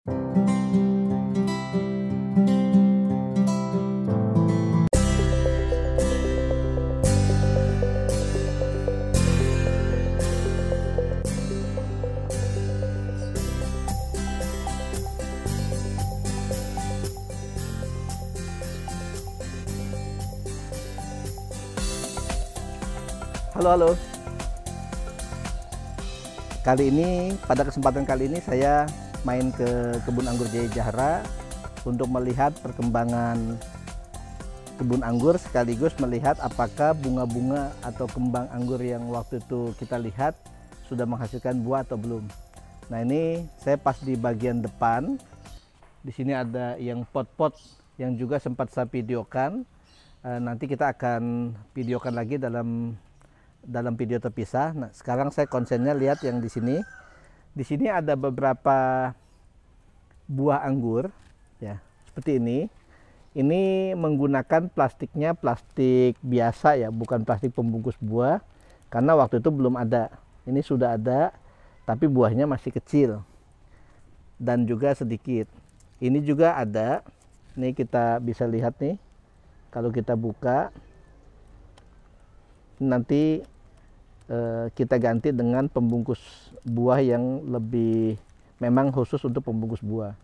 Halo, halo. Pada kesempatan kali ini saya main ke kebun anggur Jaya Jahara untuk melihat perkembangan kebun anggur, sekaligus melihat apakah bunga-bunga atau kembang anggur yang waktu itu kita lihat sudah menghasilkan buah atau belum. Nah, ini saya pas di bagian depan. Di sini ada yang pot-pot yang juga sempat saya videokan. Nanti kita akan videokan lagi dalam video terpisah. Nah, sekarang saya konsennya lihat yang di sini. Di sini ada beberapa buah anggur, ya, seperti ini. Ini menggunakan plastiknya plastik biasa ya, bukan plastik pembungkus buah. Karena waktu itu belum ada. Ini sudah ada, tapi buahnya masih kecil dan juga sedikit. Ini juga ada. Nih kita bisa lihat nih. Kalau kita buka, nanti kita ganti dengan pembungkus buah yang lebih memang khusus untuk pembungkus buah.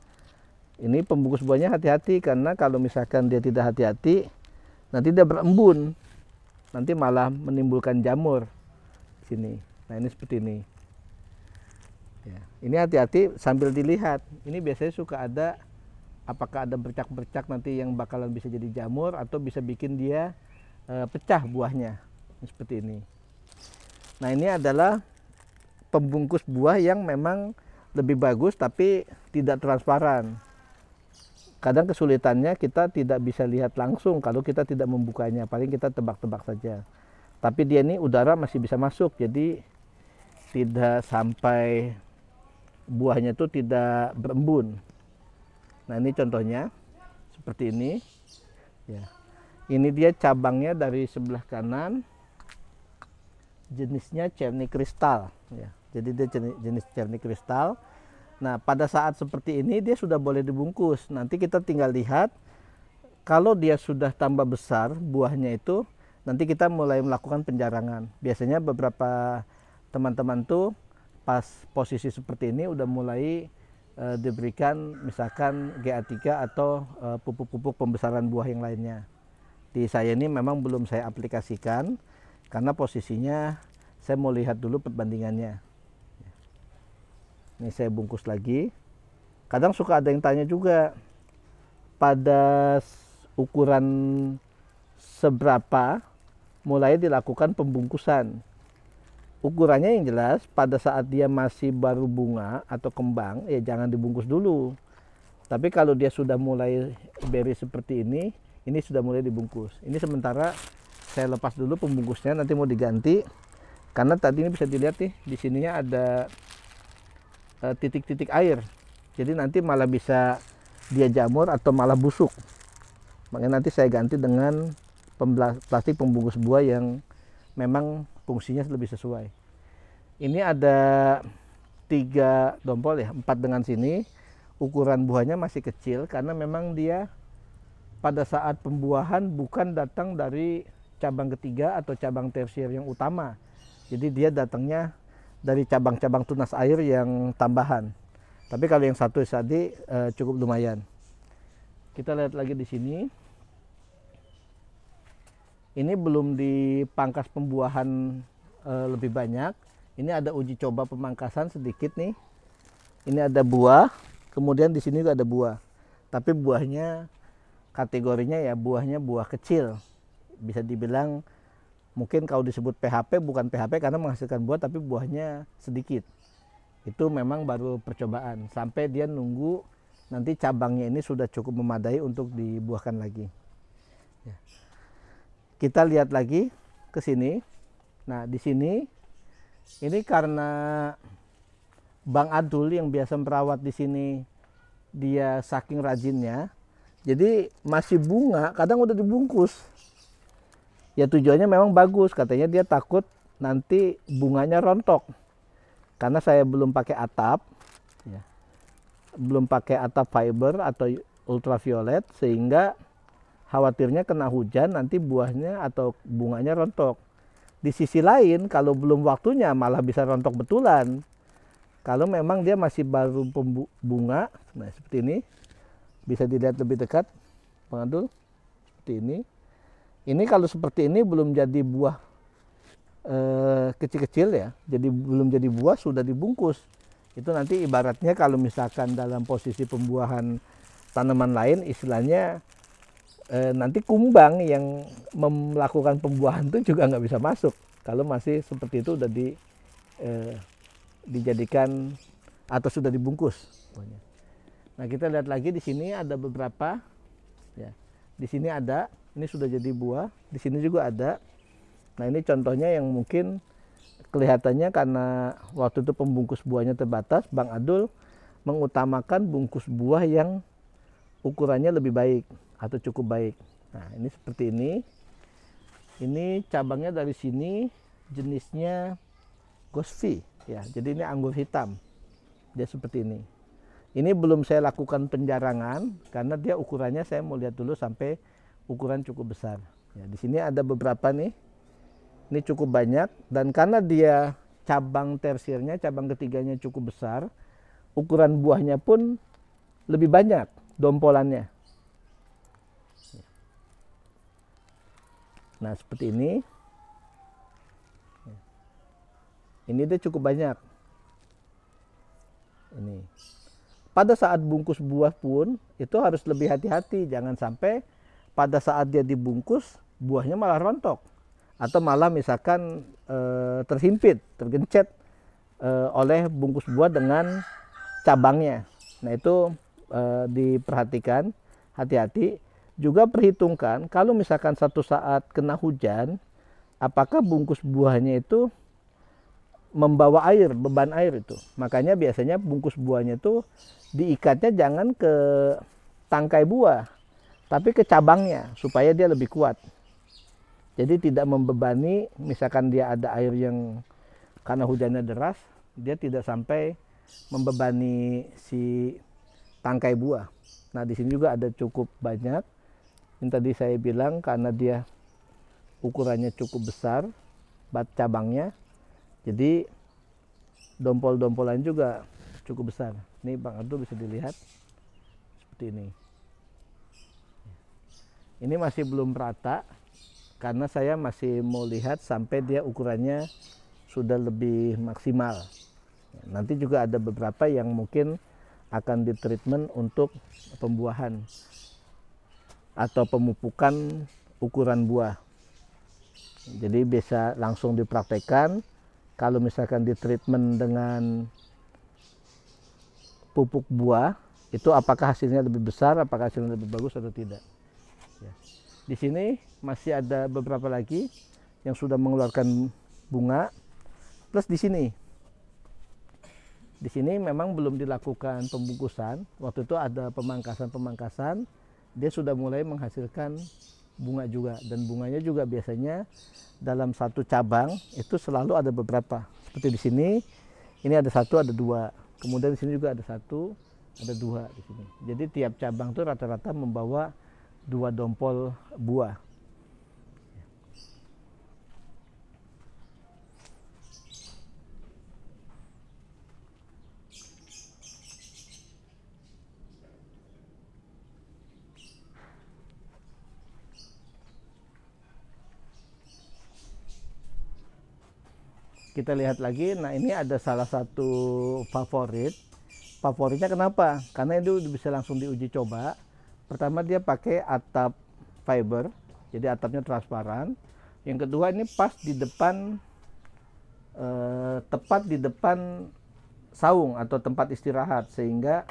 Ini pembungkus buahnya hati-hati, karena kalau misalkan dia tidak hati-hati, nanti dia berembun, nanti malah menimbulkan jamur sini. Nah, ini seperti ini. Ya, ini hati-hati sambil dilihat. Ini biasanya suka ada, apakah ada bercak-bercak nanti yang bakalan bisa jadi jamur atau bisa bikin dia pecah buahnya. Seperti ini. Nah, ini adalah pembungkus buah yang memang lebih bagus tapi tidak transparan. Kadang kesulitannya kita tidak bisa lihat langsung kalau kita tidak membukanya, paling kita tebak-tebak saja. Tapi dia ini udara masih bisa masuk, jadi tidak sampai buahnya itu tidak berembun. Nah, ini contohnya seperti ini. Ya. Ini dia cabangnya dari sebelah kanan. Jenisnya Cherry Crystal, ya. Jadi dia jenis Cherry Crystal. Nah, pada saat seperti ini dia sudah boleh dibungkus. Nanti kita tinggal lihat, kalau dia sudah tambah besar buahnya itu, nanti kita mulai melakukan penjarangan. Biasanya beberapa teman-teman tuh pas posisi seperti ini udah mulai diberikan misalkan GA3 atau pupuk-pupuk pembesaran buah yang lainnya. Di saya ini memang belum saya aplikasikan, karena posisinya saya mau lihat dulu perbandingannya. Ini saya bungkus lagi. Kadang suka ada yang tanya juga, pada ukuran seberapa mulai dilakukan pembungkusan. Ukurannya yang jelas pada saat dia masih baru bunga atau kembang, ya jangan dibungkus dulu. Tapi kalau dia sudah mulai beri seperti ini sudah mulai dibungkus. Ini sementara saya lepas dulu pembungkusnya, nanti mau diganti. Karena tadi ini bisa dilihat nih, di sininya ada titik-titik air. Jadi nanti malah bisa dia jamur atau malah busuk. Makanya nanti saya ganti dengan plastik pembungkus buah yang memang fungsinya lebih sesuai. Ini ada 3 dompol ya, 4 dengan sini. Ukuran buahnya masih kecil karena memang dia pada saat pembuahan bukan datang dari cabang ketiga atau cabang tersier yang utama. Jadi dia datangnya dari cabang-cabang tunas air yang tambahan. Tapi kalau yang satu tadi cukup lumayan. Kita lihat lagi di sini. Ini belum dipangkas pembuahan lebih banyak. Ini ada uji coba pemangkasan sedikit nih. Ini ada buah, kemudian di sini juga ada buah. Tapi buahnya kategorinya ya buahnya buah kecil. Bisa dibilang mungkin kalau disebut PHP bukan PHP karena menghasilkan buah, tapi buahnya sedikit. Itu memang baru percobaan sampai dia nunggu nanti cabangnya ini sudah cukup memadai untuk dibuahkan lagi. Ya. Kita lihat lagi ke sini. Nah, di sini ini karena Bang Adul yang biasa merawat di sini dia saking rajinnya, jadi masih bunga kadang udah dibungkus. Ya tujuannya memang bagus, katanya dia takut nanti bunganya rontok. Karena saya belum pakai atap, ya. belum pakai atap fiber atau ultraviolet, sehingga khawatirnya kena hujan nanti buahnya atau bunganya rontok. Di sisi lain, kalau belum waktunya malah bisa rontok betulan. Kalau memang dia masih baru bunga, nah seperti ini, bisa dilihat lebih dekat, Bang Adul, seperti ini. Ini kalau seperti ini belum jadi buah kecil-kecil ya, jadi belum jadi buah sudah dibungkus. Itu nanti ibaratnya kalau misalkan dalam posisi pembuahan tanaman lain, istilahnya nanti kumbang yang melakukan pembuahan itu juga nggak bisa masuk kalau masih seperti itu udah dijadikan atau sudah dibungkus. Nah, kita lihat lagi di sini ada beberapa ya. Di sini ada, ini sudah jadi buah, di sini juga ada. Nah, ini contohnya yang mungkin kelihatannya karena waktu itu pembungkus buahnya terbatas, Bang Adul mengutamakan bungkus buah yang ukurannya lebih baik atau cukup baik. Nah, ini seperti ini. Ini cabangnya dari sini, jenisnya Gosvi ya. Jadi ini anggur hitam. Dia seperti ini. Ini belum saya lakukan penjarangan karena dia ukurannya saya mau lihat dulu sampai ukuran cukup besar. Ya, di sini ada beberapa nih. Ini cukup banyak dan karena dia cabang tersiernya, cabang ketiganya cukup besar, ukuran buahnya pun lebih banyak dompolannya. Nah, seperti ini. Ini dia cukup banyak. Ini. Pada saat bungkus buah pun itu harus lebih hati-hati, jangan sampai pada saat dia dibungkus buahnya malah rontok atau malah misalkan terhimpit, tergencet oleh bungkus buah dengan cabangnya. Nah, itu diperhatikan, hati-hati. Juga perhitungkan kalau misalkan satu saat kena hujan, apakah bungkus buahnya itu membawa air, beban air itu. Makanya biasanya bungkus buahnya itu diikatnya jangan ke tangkai buah, tapi ke cabangnya supaya dia lebih kuat. Jadi tidak membebani, misalkan dia ada air yang karena hujannya deras, dia tidak sampai membebani si tangkai buah. Nah, di sini juga ada cukup banyak. Yang tadi saya bilang karena dia ukurannya cukup besar, bat cabangnya, jadi dompol-dompolan juga cukup besar. Ini Bang Adul bisa dilihat seperti ini. Ini masih belum rata karena saya masih mau lihat sampai dia ukurannya sudah lebih maksimal. Nanti juga ada beberapa yang mungkin akan ditreatment untuk pembuahan atau pemupukan ukuran buah. Jadi bisa langsung dipraktekkan. Kalau misalkan ditreatment dengan pupuk buah, itu apakah hasilnya lebih besar, apakah hasilnya lebih bagus atau tidak. Ya. Di sini masih ada beberapa lagi yang sudah mengeluarkan bunga. Plus di sini memang belum dilakukan pembungkusan. Waktu itu ada pemangkasan, dia sudah mulai menghasilkan bunga juga, dan bunganya juga biasanya dalam satu cabang itu selalu ada beberapa. Seperti di sini, ini ada satu, ada dua. Kemudian di sini juga ada satu, ada dua di sini. Jadi tiap cabang itu rata-rata membawa 2 dompol buah. Kita lihat lagi, nah ini ada salah satu favoritnya kenapa? Karena itu bisa langsung diuji coba. Pertama dia pakai atap fiber, jadi atapnya transparan. Yang kedua ini pas di depan, tepat di depan saung atau tempat istirahat, sehingga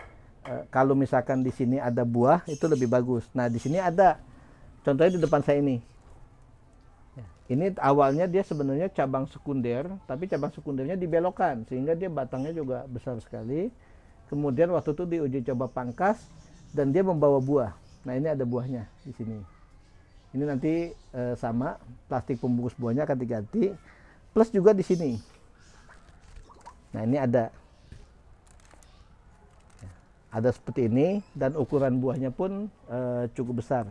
kalau misalkan di sini ada buah itu lebih bagus. Nah, di sini ada, contohnya di depan saya ini. Ini awalnya dia sebenarnya cabang sekunder, tapi cabang sekundernya dibelokkan sehingga dia batangnya juga besar sekali. Kemudian waktu itu diuji coba pangkas dan dia membawa buah. Nah, ini ada buahnya di sini. Ini nanti sama plastik pembungkus buahnya akan diganti. Plus juga di sini. Nah, ini ada ada seperti ini, dan ukuran buahnya pun cukup besar.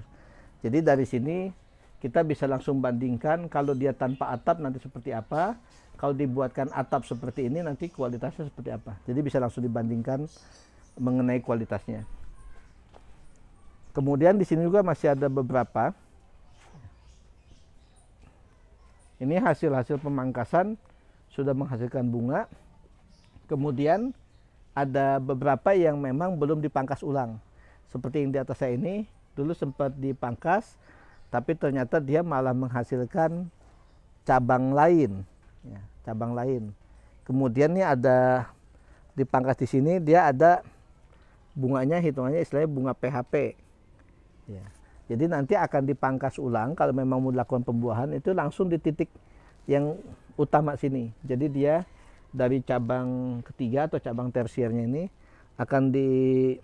Jadi dari sini kita bisa langsung bandingkan kalau dia tanpa atap nanti seperti apa, kalau dibuatkan atap seperti ini nanti kualitasnya seperti apa. Jadi bisa langsung dibandingkan mengenai kualitasnya. Kemudian di sini juga masih ada beberapa. Ini hasil-hasil pemangkasan sudah menghasilkan bunga. Kemudian ada beberapa yang memang belum dipangkas ulang. Seperti yang di atas saya ini, dulu sempat dipangkas, tapi ternyata dia malah menghasilkan cabang lain. Ya, cabang lain. Kemudian ini ada dipangkas di sini, dia ada bunganya, hitungannya istilahnya bunga PHP. Ya. Jadi nanti akan dipangkas ulang kalau memang mau dilakukan pembuahan, itu langsung di titik yang utama sini. Jadi dia dari cabang ketiga atau cabang tersiernya ini akan dipangkas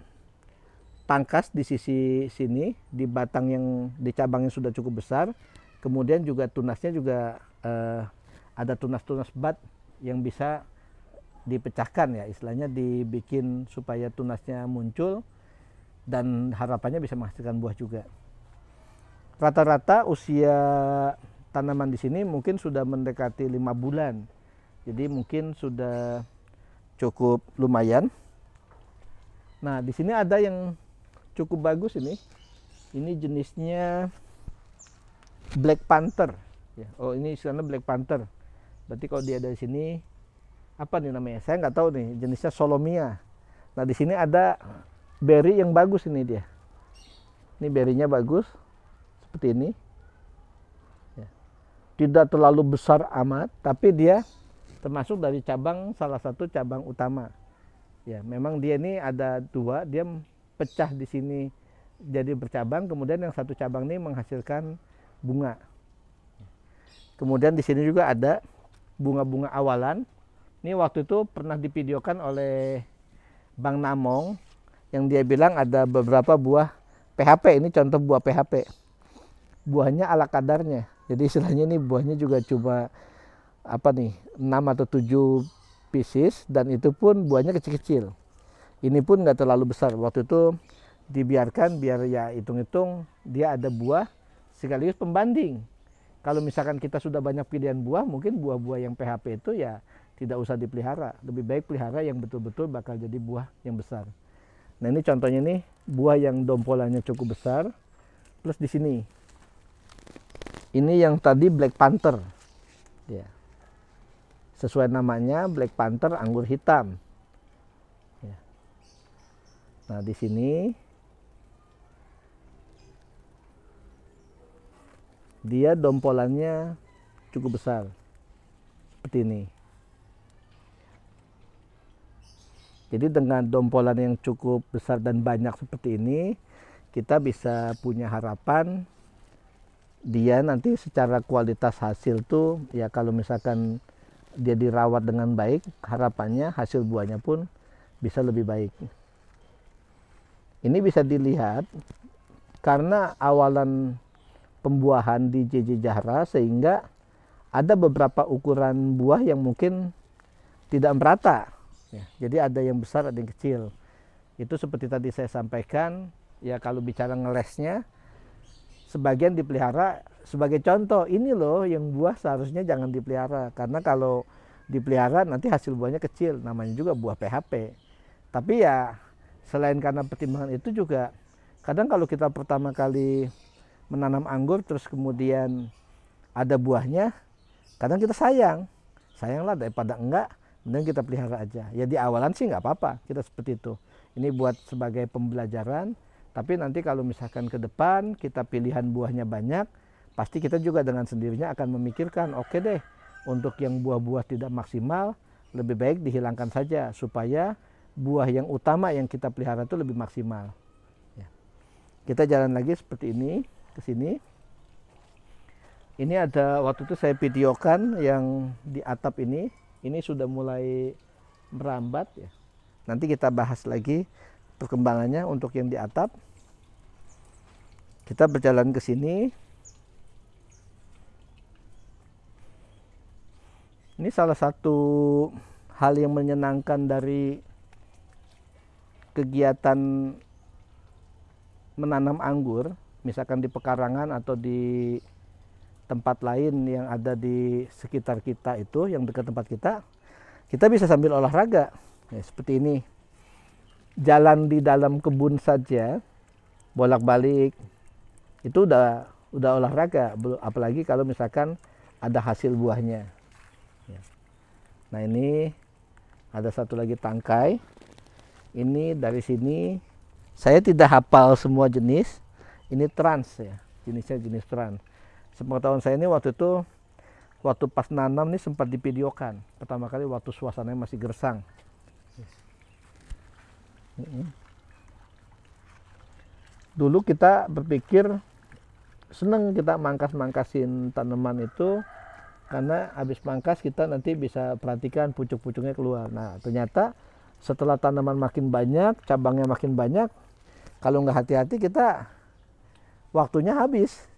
di sisi sini, di batang yang di cabang yang sudah cukup besar. Kemudian juga tunasnya juga ada tunas-tunas bat yang bisa dipecahkan, ya istilahnya dibikin supaya tunasnya muncul dan harapannya bisa menghasilkan buah juga. Rata-rata usia tanaman di sini mungkin sudah mendekati 5 bulan. Jadi mungkin sudah cukup lumayan. Nah, di sini ada yang cukup bagus ini. Ini jenisnya Black Panther. Ya. Oh, ini istilahnya Black Panther. Berarti kalau dia dari sini apa nih namanya? Saya nggak tahu nih. Jenisnya Solomia. Nah, di sini ada berry yang bagus ini dia. Ini berry-nya bagus. Seperti ini, ya. Tidak terlalu besar amat, tapi dia termasuk dari cabang, salah satu cabang utama. Ya, memang dia ini ada dua, dia pecah di sini jadi bercabang, kemudian yang satu cabang ini menghasilkan bunga. Kemudian di sini juga ada bunga-bunga awalan. Ini waktu itu pernah divideokan oleh Bang Namong, yang dia bilang ada beberapa buah PHP. Ini contoh buah PHP. Buahnya ala kadarnya. Jadi istilahnya ini buahnya juga cuma apa nih, 6 atau 7 pieces, dan itu pun buahnya kecil-kecil. Ini pun nggak terlalu besar. Waktu itu dibiarkan biar ya hitung-hitung dia ada buah sekaligus pembanding. Kalau misalkan kita sudah banyak pilihan buah, mungkin buah-buah yang PHP itu ya tidak usah dipelihara. Lebih baik pelihara yang betul-betul bakal jadi buah yang besar. Nah, ini contohnya nih buah yang dompolannya cukup besar. Plus di sini. Ini yang tadi Black Panther, ya. Sesuai namanya Black Panther anggur hitam. Ya. Nah, di sini dia dompolannya cukup besar, seperti ini. Jadi dengan dompolan yang cukup besar dan banyak seperti ini, kita bisa punya harapan dia nanti secara kualitas hasil tuh ya kalau misalkan dia dirawat dengan baik, harapannya hasil buahnya pun bisa lebih baik. Ini bisa dilihat karena awalan pembuahan di JJ Zahra sehingga ada beberapa ukuran buah yang mungkin tidak merata. Ya, jadi ada yang besar, ada yang kecil. Itu seperti tadi saya sampaikan, ya kalau bicara ngelesnya, sebagian dipelihara sebagai contoh, ini loh yang buah seharusnya jangan dipelihara, karena kalau dipelihara nanti hasil buahnya kecil, namanya juga buah PHP. Tapi ya selain karena pertimbangan itu juga, kadang kalau kita pertama kali menanam anggur terus kemudian ada buahnya, kadang kita sayanglah daripada enggak, mending kita pelihara aja. Ya di awalan sih nggak apa-apa kita seperti itu. Ini buat sebagai pembelajaran. Tapi nanti kalau misalkan ke depan kita pilihan buahnya banyak, pasti kita juga dengan sendirinya akan memikirkan, oke deh, untuk yang buah-buah tidak maksimal, lebih baik dihilangkan saja supaya buah yang utama yang kita pelihara itu lebih maksimal. Ya. Kita jalan lagi seperti ini, ke sini. Ini ada waktu itu saya videokan yang di atap ini sudah mulai merambat ya. Nanti kita bahas lagi perkembangannya untuk yang di atap. Kita berjalan ke sini. Ini salah satu hal yang menyenangkan dari kegiatan menanam anggur, misalkan di pekarangan atau di tempat lain yang ada di sekitar kita itu, yang dekat tempat kita bisa sambil olahraga. Ya, seperti ini. Jalan di dalam kebun saja, bolak-balik, itu udah olahraga. Apalagi kalau misalkan ada hasil buahnya. Ya. Nah ini ada satu lagi tangkai. Ini dari sini, saya tidak hafal semua jenis. Ini trans ya, jenisnya jenis trans. Sepengetahuan saya ini waktu itu, waktu pas nanam nih sempat divideokan. Pertama kali waktu suasananya masih gersang. Dulu kita berpikir senang kita mangkas-mangkasin tanaman itu, karena habis mangkas kita nanti bisa perhatikan pucuk-pucuknya keluar. Nah ternyata setelah tanaman makin banyak, cabangnya makin banyak, kalau nggak hati-hati kita waktunya habis.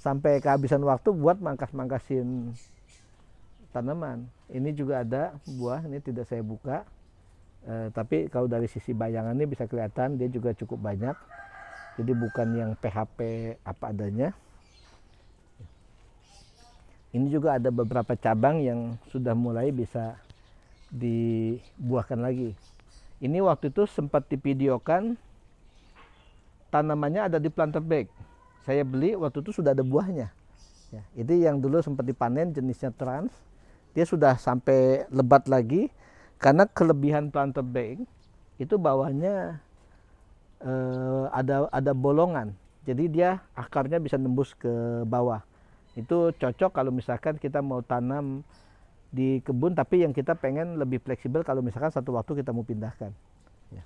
Sampai kehabisan waktu buat mangkas-mangkasin tanaman. Ini juga ada buah, ini tidak saya buka. Tapi kalau dari sisi bayangan ini bisa kelihatan dia juga cukup banyak. Jadi bukan yang PHP apa adanya. Ini juga ada beberapa cabang yang sudah mulai bisa dibuahkan lagi. Ini waktu itu sempat divideokan, tanamannya ada di planter bag. Saya beli waktu itu sudah ada buahnya. Ya, itu yang dulu sempat dipanen jenisnya trans. Dia sudah sampai lebat lagi, karena kelebihan planter bag itu bawahnya ada bolongan. Jadi dia akarnya bisa nembus ke bawah. Itu cocok kalau misalkan kita mau tanam di kebun, tapi yang kita pengen lebih fleksibel kalau misalkan satu waktu kita mau pindahkan. Ya.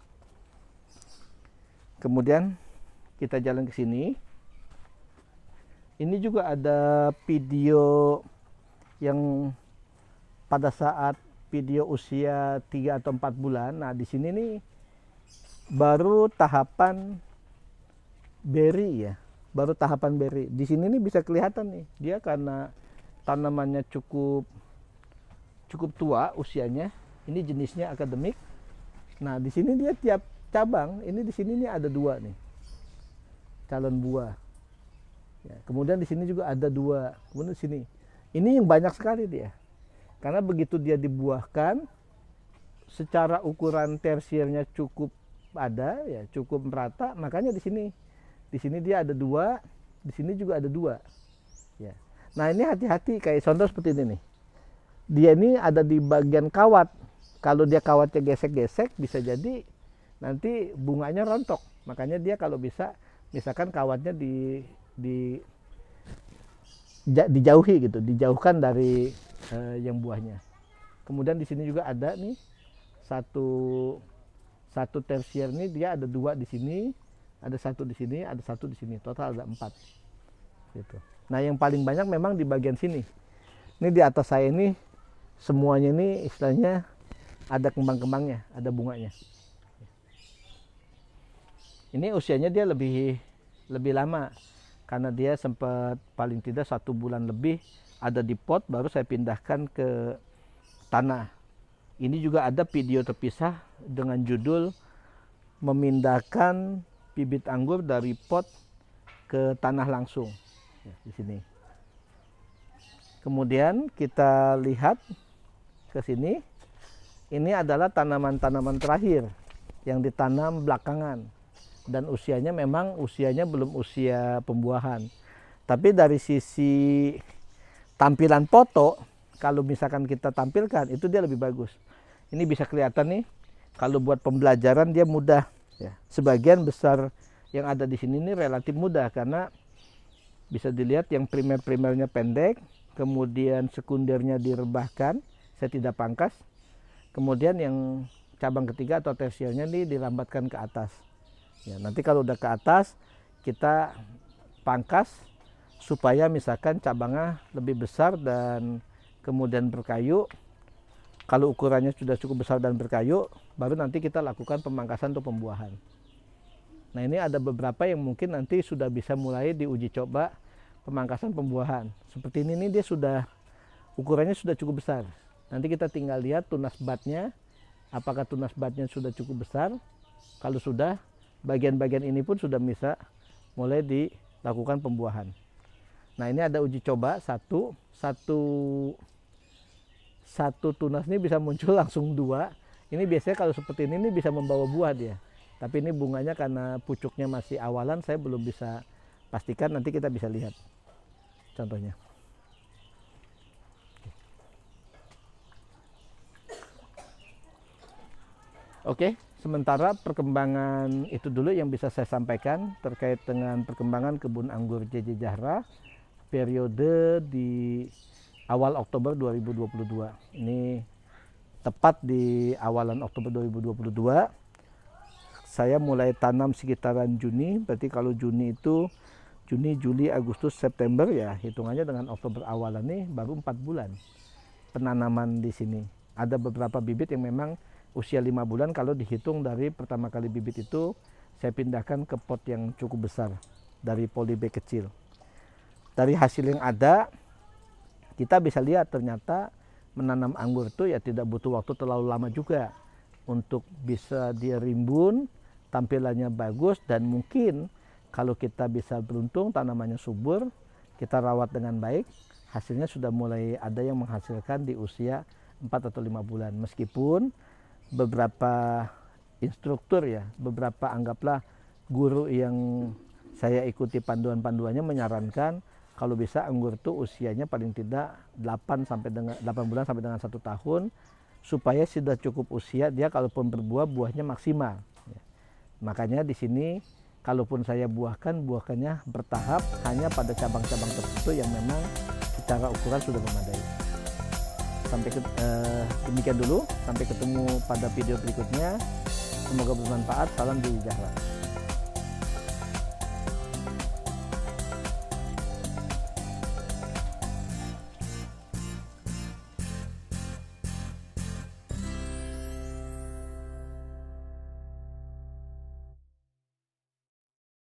Kemudian kita jalan ke sini. Ini juga ada video yang pada saat video usia 3 atau 4 bulan. Nah, di sini nih baru tahapan berry ya. Baru tahapan berry. Di sini nih bisa kelihatan nih, dia karena tanamannya cukup tua usianya. Ini jenisnya akademik. Nah, di sini dia tiap cabang, ini di sini nih ada 2 nih. Calon buah. Ya, kemudian di sini juga ada 2. Kemudian di sini. Ini yang banyak sekali dia. Karena begitu dia dibuahkan, secara ukuran tersiernya cukup ada, ya cukup merata. Makanya di sini dia ada 2, di sini juga ada 2. Ya. Nah ini hati-hati, kayak contoh seperti ini nih. Dia ini ada di bagian kawat. Kalau dia kawatnya gesek-gesek, bisa jadi nanti bunganya rontok. Makanya dia kalau bisa, misalkan kawatnya dijauhi gitu, dijauhkan dari yang buahnya. Kemudian di sini juga ada nih satu tersier nih, dia ada 2 di sini, ada 1 di sini, ada 1 di sini, total ada 4 gitu. Nah yang paling banyak memang di bagian sini. Ini di atas saya ini semuanya ini istilahnya ada kembang-kembangnya, ada bunganya. Ini usianya dia lebih lama, karena dia sempat paling tidak 1 bulan lebih ada di pot, baru saya pindahkan ke tanah. Ini juga ada video terpisah dengan judul memindahkan bibit anggur dari pot ke tanah langsung. Ya, di sini. Kemudian kita lihat ke sini. Ini adalah tanaman-tanaman terakhir yang ditanam belakangan. Dan usianya memang belum usia pembuahan. Tapi dari sisi tampilan foto, kalau misalkan kita tampilkan, itu dia lebih bagus. Ini bisa kelihatan nih, kalau buat pembelajaran dia mudah. Ya. Sebagian besar yang ada di sini ini relatif mudah, karena bisa dilihat yang primernya pendek, kemudian sekundernya direbahkan, saya tidak pangkas. Kemudian yang cabang ketiga atau tersiernya ini dilambatkan ke atas. Ya, nanti kalau udah ke atas kita pangkas supaya misalkan cabangnya lebih besar dan kemudian berkayu. Kalau ukurannya sudah cukup besar dan berkayu, baru nanti kita lakukan pemangkasan untuk pembuahan. Nah ini ada beberapa yang mungkin nanti sudah bisa mulai diuji coba pemangkasan pembuahan. Seperti ini nih, dia sudah ukurannya sudah cukup besar. Nanti kita tinggal lihat tunas batnya, apakah tunas batnya sudah cukup besar. Kalau sudah, bagian-bagian ini pun sudah bisa mulai dilakukan pembuahan. Nah, ini ada uji coba satu tunas ini bisa muncul langsung 2. Ini biasanya kalau seperti ini bisa membawa buah dia. Tapi ini bunganya karena pucuknya masih awalan, saya belum bisa pastikan, nanti kita bisa lihat contohnya. Oke, sementara perkembangan itu dulu yang bisa saya sampaikan terkait dengan perkembangan kebun anggur JJ Zahra periode di awal Oktober 2022. Ini tepat di awalan Oktober 2022. Saya mulai tanam sekitaran Juni, berarti kalau Juni itu Juni, Juli, Agustus, September, ya hitungannya dengan Oktober awalan ini baru 4 bulan penanaman di sini. Ada beberapa bibit yang memang usia 5 bulan kalau dihitung dari pertama kali bibit itu saya pindahkan ke pot yang cukup besar dari polybag kecil. Dari hasil yang ada kita bisa lihat ternyata menanam anggur itu ya tidak butuh waktu terlalu lama juga untuk bisa dia rimbun, tampilannya bagus, dan mungkin kalau kita bisa beruntung tanamannya subur, kita rawat dengan baik, hasilnya sudah mulai ada yang menghasilkan di usia 4 atau 5 bulan. Meskipun beberapa instruktur ya, beberapa anggaplah guru yang saya ikuti panduan-panduannya menyarankan kalau bisa anggur itu usianya paling tidak 8 bulan sampai dengan 1 tahun supaya sudah cukup usia dia kalaupun berbuah buahnya maksimal. Makanya di sini kalaupun saya buahkannya bertahap hanya pada cabang-cabang tertentu yang memang secara ukuran sudah memadai. Demikian dulu, sampai ketemu pada video berikutnya. Semoga bermanfaat. Salam JJ Zahra.